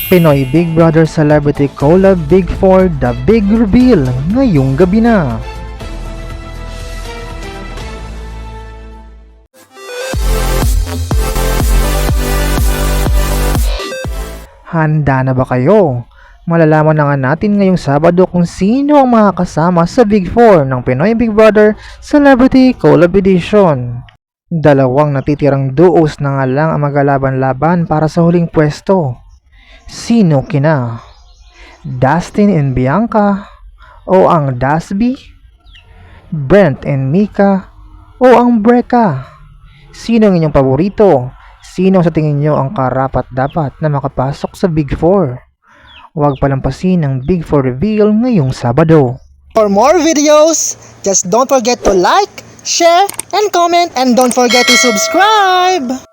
Pinoy Big Brother Celebrity Collab Big 4 The Big Reveal ngayong gabi na. Handa na ba kayo? Malalaman na nga natin ngayong Sabado kung sino ang makakasama sa Big 4 ng Pinoy Big Brother Celebrity Collab Edition. Dalawang natitirang duos na nga lang ang maglalaban-laban para sa huling pwesto. Sino kina? Dustin and Bianca o ang Dasby? Brent and Mika o ang Breka? Sino ang inyong paborito? Sino sa tingin nyo ang karapat-dapat na makapasok sa Big 4? Huwag palampasin ang Big 4 reveal ngayong Sabado. For more videos, just don't forget to like, share, and comment, and don't forget to subscribe!